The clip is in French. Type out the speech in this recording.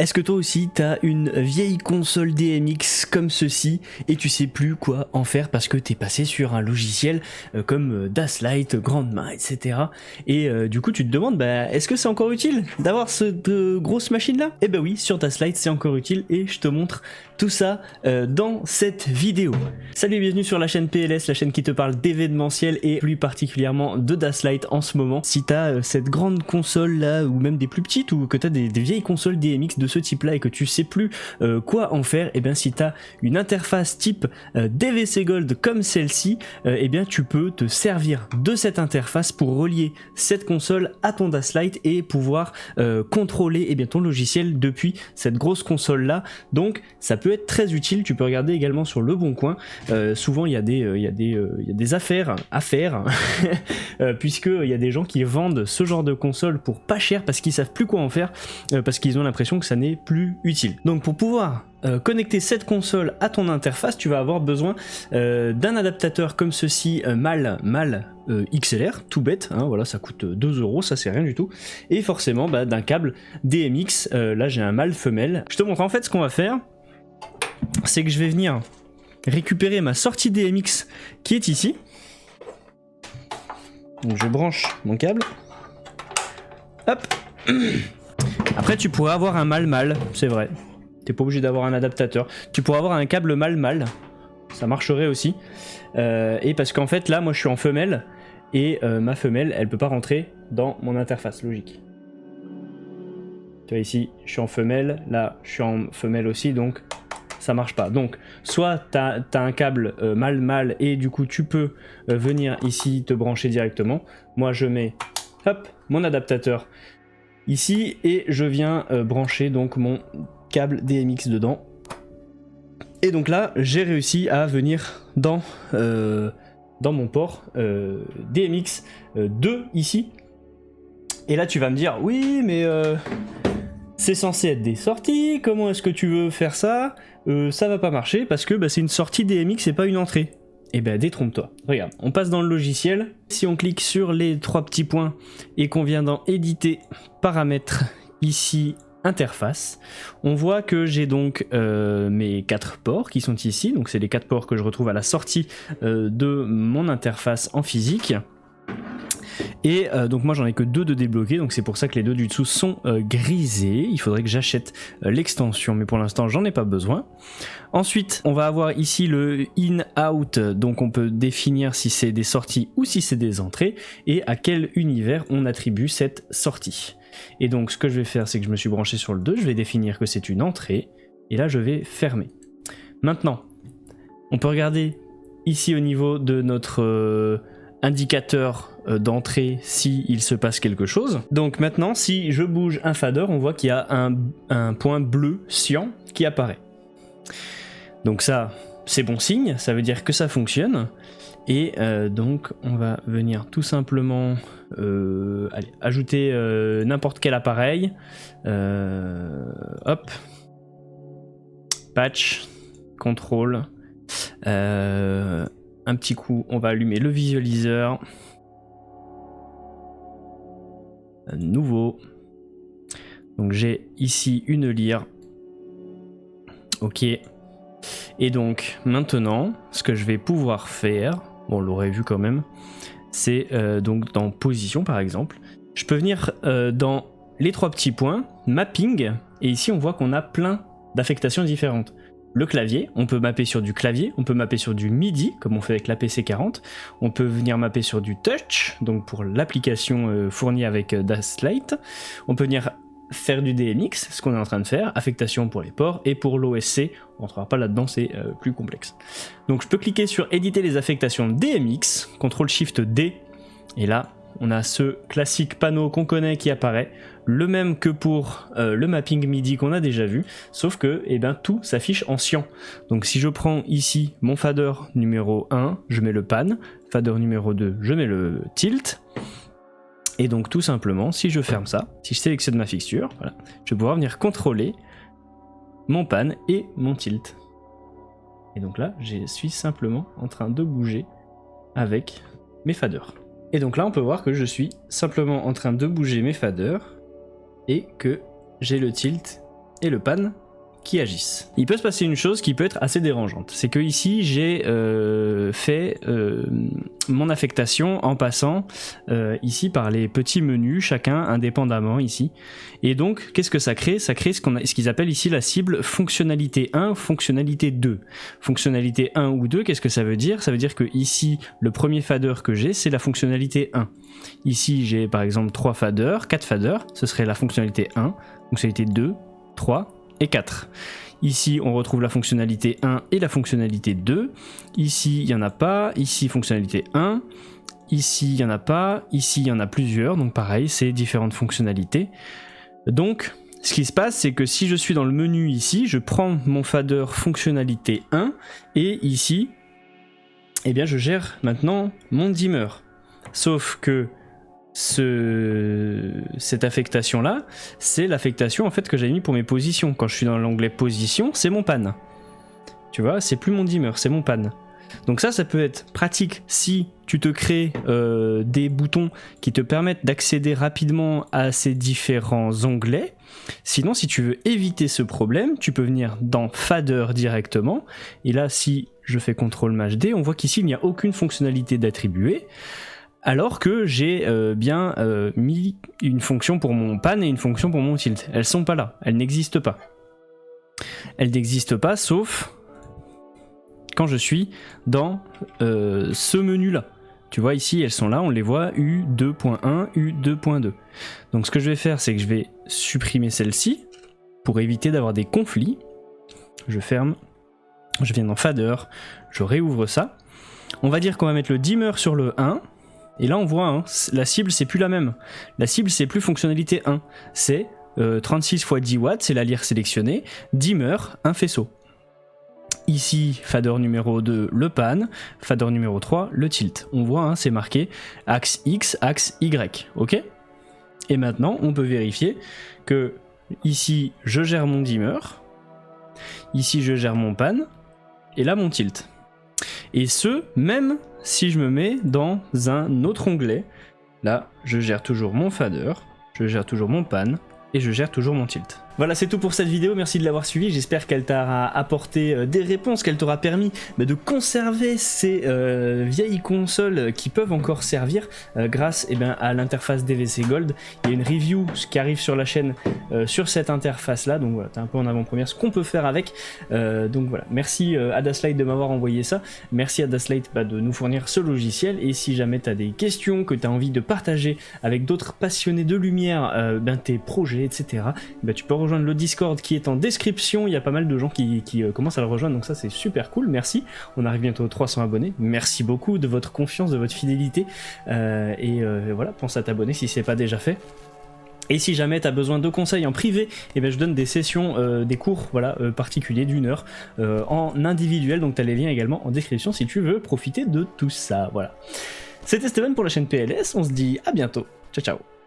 Est-ce que toi aussi t'as une vieille console DMX comme ceci et tu sais plus quoi en faire parce que t'es passé sur un logiciel comme Daslight, Grandma, etc. Et du coup tu te demandes est-ce que c'est encore utile d'avoir cette grosse machine là? Eh ben oui, sur Daslight c'est encore utile et je te montre tout ça dans cette vidéo. Salut et bienvenue sur la chaîne PLS, la chaîne qui te parle d'événementiel et plus particulièrement de Daslight en ce moment. Si t'as cette grande console là ou même des plus petites ou que t'as des vieilles consoles DMX de ce type là et que tu sais plus quoi en faire, et bien si tu as une interface type DVC Gold comme celle-ci, et bien tu peux te servir de cette interface pour relier cette console à ton Daslight et pouvoir contrôler et bien ton logiciel depuis cette grosse console là. Donc ça peut être très utile. Tu peux regarder également sur Le Bon Coin, souvent il y a des affaires à faire puisque il y a des gens qui vendent ce genre de console pour pas cher parce qu'ils savent plus quoi en faire, parce qu'ils ont l'impression que ça n'est plus utile. Donc pour pouvoir connecter cette console à ton interface, tu vas avoir besoin d'un adaptateur comme ceci, mâle XLR, tout bête, hein, voilà, ça coûte 2 €, ça c'est rien du tout, et forcément d'un câble DMX. Là j'ai un mâle femelle. Je te montre en fait ce qu'on va faire, c'est que je vais venir récupérer ma sortie DMX qui est ici. Donc je branche mon câble, hop. Après tu pourrais avoir un mâle, c'est vrai. T'es pas obligé d'avoir un adaptateur. Tu pourrais avoir un câble mâle, ça marcherait aussi. Et parce qu'en fait là moi je suis en femelle et ma femelle elle peut pas rentrer dans mon interface logique. Tu vois ici je suis en femelle, là je suis en femelle aussi, donc ça marche pas. Donc soit t'as un câble mâle et du coup tu peux venir ici te brancher directement. Moi je mets hop mon adaptateur ici et je viens brancher donc mon câble DMX dedans. Et donc là j'ai réussi à venir dans mon port DMX 2 ici. Et là tu vas me dire oui mais c'est censé être des sorties, comment est-ce que tu veux faire ça? Ça va pas marcher parce que c'est une sortie DMX et pas une entrée. Et détrompe-toi. Regarde, on passe dans le logiciel. Si on clique sur les 3 petits points et qu'on vient dans éditer, paramètres, ici interface, on voit que j'ai donc mes 4 ports qui sont ici. Donc c'est les 4 ports que je retrouve à la sortie de mon interface en physique. Et donc moi j'en ai que 2 de débloquer, donc c'est pour ça que les 2 du dessous sont grisés. Il faudrait que j'achète l'extension, mais pour l'instant j'en ai pas besoin. Ensuite on va avoir ici le in-out, donc on peut définir si c'est des sorties ou si c'est des entrées, et à quel univers on attribue cette sortie. Et donc ce que je vais faire, c'est que je me suis branché sur le 2, je vais définir que c'est une entrée, et là je vais fermer. Maintenant, on peut regarder ici au niveau de notre indicateur d'entrée si il se passe quelque chose. Donc maintenant si je bouge un fader, on voit qu'il y a un point bleu cyan qui apparaît. Donc ça c'est bon signe, ça veut dire que ça fonctionne. Et donc on va venir tout simplement ajouter n'importe quel appareil. Hop, patch, contrôle. Un petit coup, on va allumer le visualiseur. Nouveau. Donc j'ai ici une lyre. Ok. Et donc maintenant, ce que je vais pouvoir faire, bon on l'aurait vu quand même, c'est donc dans position par exemple, je peux venir dans les 3 petits points, mapping, et ici on voit qu'on a plein d'affectations différentes. Le clavier, on peut mapper sur du clavier, on peut mapper sur du MIDI, comme on fait avec l'APC40, on peut venir mapper sur du touch, donc pour l'application fournie avec Daslight, on peut venir faire du DMX, ce qu'on est en train de faire, affectation pour les ports, et pour l'OSC, on rentrera pas là-dedans, c'est plus complexe. Donc je peux cliquer sur éditer les affectations DMX, CTRL-SHIFT-D, et là, on a ce classique panneau qu'on connaît qui apparaît, le même que pour le mapping MIDI qu'on a déjà vu, sauf que tout s'affiche en cyan. Donc si je prends ici mon fader numéro 1, je mets le pan, fader numéro 2, je mets le tilt, et donc tout simplement, si je ferme ça, si je sélectionne ma fixture, voilà, je vais pouvoir venir contrôler mon pan et mon tilt. Et donc là, je suis simplement en train de bouger avec mes faders. Et donc là on peut voir que je suis simplement en train de bouger mes faders et que j'ai le tilt et le pan qui agissent. Il peut se passer une chose qui peut être assez dérangeante, c'est que ici j'ai fait mon affectation en passant ici par les petits menus, chacun indépendamment ici, et donc qu'est-ce que ça crée? Ça crée ce qu'ils appellent ici la cible fonctionnalité 1, fonctionnalité 2. Fonctionnalité 1 ou 2, qu'est-ce que ça veut dire? Ça veut dire que ici le premier fader que j'ai c'est la fonctionnalité 1. Ici j'ai par exemple 3 faders, 4 faders, ce serait la fonctionnalité 1, fonctionnalité 2, 3 et 4. Ici, on retrouve la fonctionnalité 1 et la fonctionnalité 2. Ici, il n'y en a pas. Ici, fonctionnalité 1. Ici, il n'y en a pas. Ici, il y en a plusieurs. Donc pareil, c'est différentes fonctionnalités. Donc, ce qui se passe, c'est que si je suis dans le menu ici, je prends mon fader fonctionnalité 1 et ici, eh bien, je gère maintenant mon dimmer. Sauf que cette affectation là, c'est l'affectation en fait que j'ai mis pour mes positions. Quand je suis dans l'onglet position, c'est mon pan. Tu vois, c'est plus mon dimmer, c'est mon pan. Donc ça peut être pratique si tu te crées des boutons qui te permettent d'accéder rapidement à ces différents onglets. Sinon, si tu veux éviter ce problème, tu peux venir dans Fader directement. Et là, si je fais CTRL-D, on voit qu'ici, il n'y a aucune fonctionnalité d'attribuer. Alors que j'ai bien mis une fonction pour mon pan et une fonction pour mon tilt. Elles sont pas là, elles n'existent pas. Elles n'existent pas sauf quand je suis dans ce menu là. Tu vois ici elles sont là, on les voit U2.1, U2.2. Donc ce que je vais faire c'est que je vais supprimer celle-ci pour éviter d'avoir des conflits. Je ferme, je viens dans Fader, je réouvre ça. On va dire qu'on va mettre le dimmer sur le 1. Et là on voit, hein, la cible c'est plus la même. La cible c'est plus fonctionnalité 1. C'est 36 x 10 watts, c'est la lyre sélectionnée. Dimmer, un faisceau. Ici, fader numéro 2, le pan. Fader numéro 3, le tilt. On voit, hein, c'est marqué axe X, axe Y. Ok ? Et maintenant, on peut vérifier que ici, je gère mon dimmer. Ici, je gère mon pan. Et là, mon tilt. Et ce, même si je me mets dans un autre onglet, là, je gère toujours mon fader, je gère toujours mon pan, et je gère toujours mon tilt. Voilà, c'est tout pour cette vidéo, merci de l'avoir suivi, j'espère qu'elle t'aura apporté des réponses, qu'elle t'aura permis de conserver ces vieilles consoles qui peuvent encore servir grâce à l'interface DVC Gold. Il y a une review qui arrive sur la chaîne sur cette interface là, donc voilà, t'es un peu en avant-première ce qu'on peut faire avec. Donc voilà, merci à Daslight de m'avoir envoyé ça, merci à Daslight de nous fournir ce logiciel, et si jamais t'as des questions, que t'as envie de partager avec d'autres passionnés de lumière, tes projets, etc., tu peux rejoindre le Discord qui est en description. Il y a pas mal de gens qui commencent à le rejoindre, donc ça c'est super cool, merci. On arrive bientôt aux 300 abonnés, merci beaucoup de votre confiance, de votre fidélité, voilà, pense à t'abonner si c'est pas déjà fait. Et si jamais tu as besoin de conseils en privé, je donne des sessions, des cours particuliers d'1 heure en individuel, donc tu as les liens également en description si tu veux profiter de tout ça. Voilà. C'était Steven pour la chaîne PLS, on se dit à bientôt, ciao ciao.